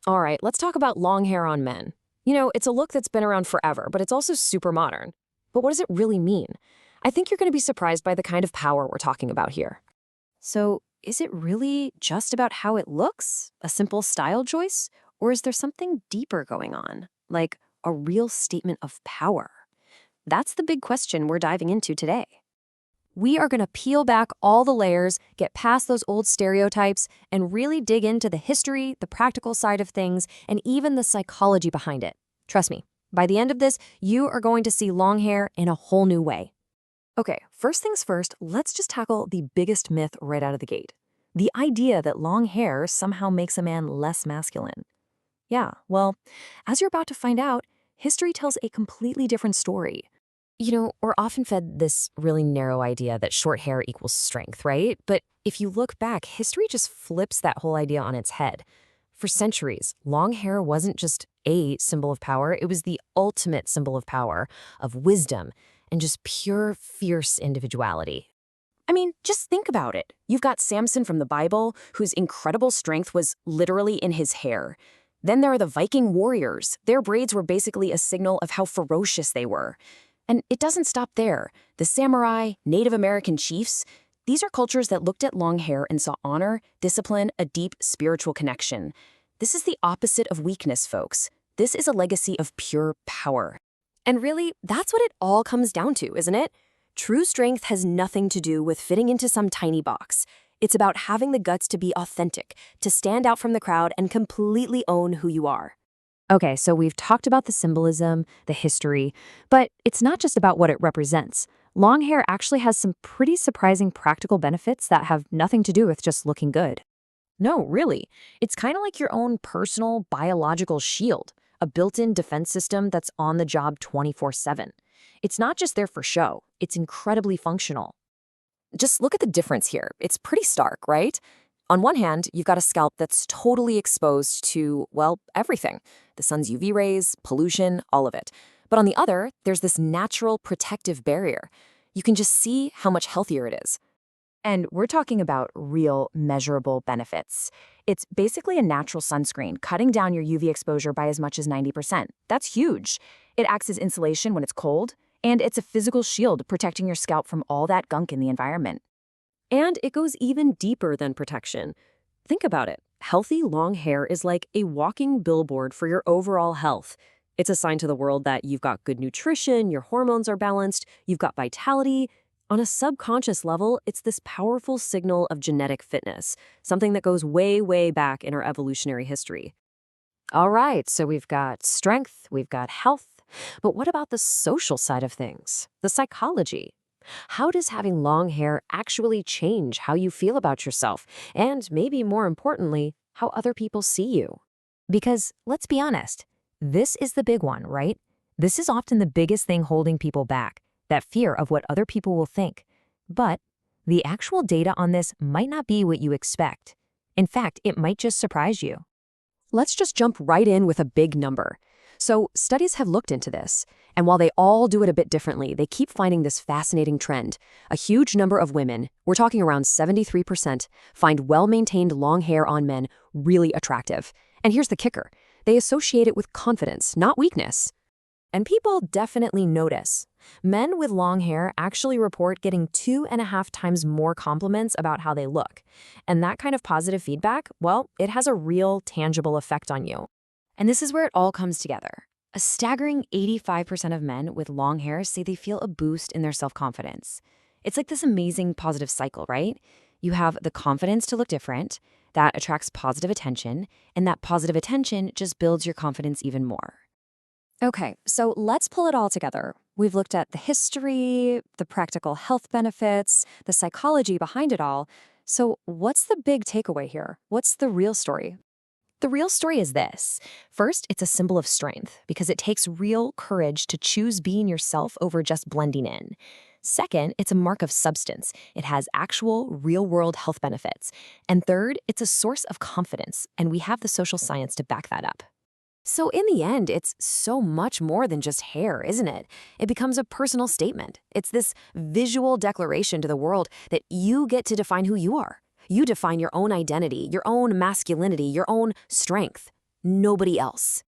All right, let's talk about long hair on men. It's a look that's been around forever, but it's also super modern. But what does it really mean? I think you're going to be surprised by the kind of power we're talking about here. So, is it really just about how it looks? A simple style choice? Or is there something deeper going on? Like a real statement of power? That's the big question we're diving into today. We are going to peel back all the layers, get past those old stereotypes, and really dig into the history, the practical side of things, and even the psychology behind it. Trust me, by the end of this, you are going to see long hair in a whole new way. Okay, first things first, let's just tackle the biggest myth right out of the gate. The idea that long hair somehow makes a man less masculine. Yeah, well, as you're about to find out, history tells a completely different story. We're often fed this really narrow idea that short hair equals strength, right? But if you look back, history just flips that whole idea on its head. For centuries, long hair wasn't just a symbol of power, it was the ultimate symbol of power, of wisdom, and just pure, fierce individuality. I mean, just think about it. You've got Samson from the Bible, whose incredible strength was literally in his hair. Then there are the Viking warriors. Their braids were basically a signal of how ferocious they were. And it doesn't stop there. The samurai, Native American chiefs, these are cultures that looked at long hair and saw honor, discipline, a deep spiritual connection. This is the opposite of weakness, folks. This is a legacy of pure power. And really, that's what it all comes down to, isn't it? True strength has nothing to do with fitting into some tiny box. It's about having the guts to be authentic, to stand out from the crowd and completely own who you are. Okay, so we've talked about the symbolism, the history, but it's not just about what it represents. Long hair actually has some pretty surprising practical benefits that have nothing to do with just looking good. No, really. It's kind of like your own personal biological shield, a built-in defense system that's on the job 24/7. It's not just there for show, it's incredibly functional. Just look at the difference here. It's pretty stark, right? On one hand, you've got a scalp that's totally exposed to, well, everything. The sun's UV rays, pollution, all of it. But on the other, there's this natural protective barrier. You can just see how much healthier it is. And we're talking about real, measurable benefits. It's basically a natural sunscreen, cutting down your UV exposure by as much as 90%. That's huge. It acts as insulation when it's cold, and it's a physical shield protecting your scalp from all that gunk in the environment. And it goes even deeper than protection. Think about it. Healthy long hair is like a walking billboard for your overall health. It's a sign to the world that you've got good nutrition, your hormones are balanced, you've got vitality. On a subconscious level, it's this powerful signal of genetic fitness, something that goes way, way back in our evolutionary history. All right, so we've got strength, we've got health, but what about the social side of things? The psychology? How does having long hair actually change how you feel about yourself, and maybe more importantly, how other people see you? Because, let's be honest, this is the big one, right? This is often the biggest thing holding people back, that fear of what other people will think. But the actual data on this might not be what you expect. In fact, it might just surprise you. Let's just jump right in with a big number. So studies have looked into this, and while they all do it a bit differently, they keep finding this fascinating trend. A huge number of women, we're talking around 73%, find well-maintained long hair on men really attractive. And here's the kicker. They associate it with confidence, not weakness. And people definitely notice. Men with long hair actually report getting 2.5 times more compliments about how they look. And that kind of positive feedback, well, it has a real, tangible effect on you. And this is where it all comes together. A staggering 85% of men with long hair say they feel a boost in their self-confidence. It's like this amazing positive cycle, right? You have the confidence to look different, that attracts positive attention, and that positive attention just builds your confidence even more. Okay, so let's pull it all together. We've looked at the history, the practical health benefits, the psychology behind it all. So what's the big takeaway here? What's the real story? The real story is this. First, it's a symbol of strength because it takes real courage to choose being yourself over just blending in. Second, it's a mark of substance. It has actual, real-world health benefits. And third, it's a source of confidence, and we have the social science to back that up. So in the end, it's so much more than just hair, isn't it? It becomes a personal statement. It's this visual declaration to the world that you get to define who you are. You define your own identity, your own masculinity, your own strength. nobody else.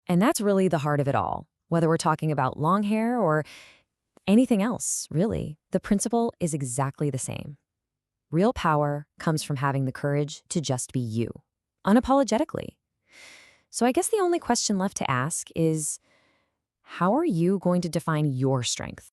And that's really the heart of it all. Whether we're talking about long hair or anything else, really, the principle is exactly the same. Real power comes from having the courage to just be you, unapologetically. So I guess the only question left to ask is, how are you going to define your strength?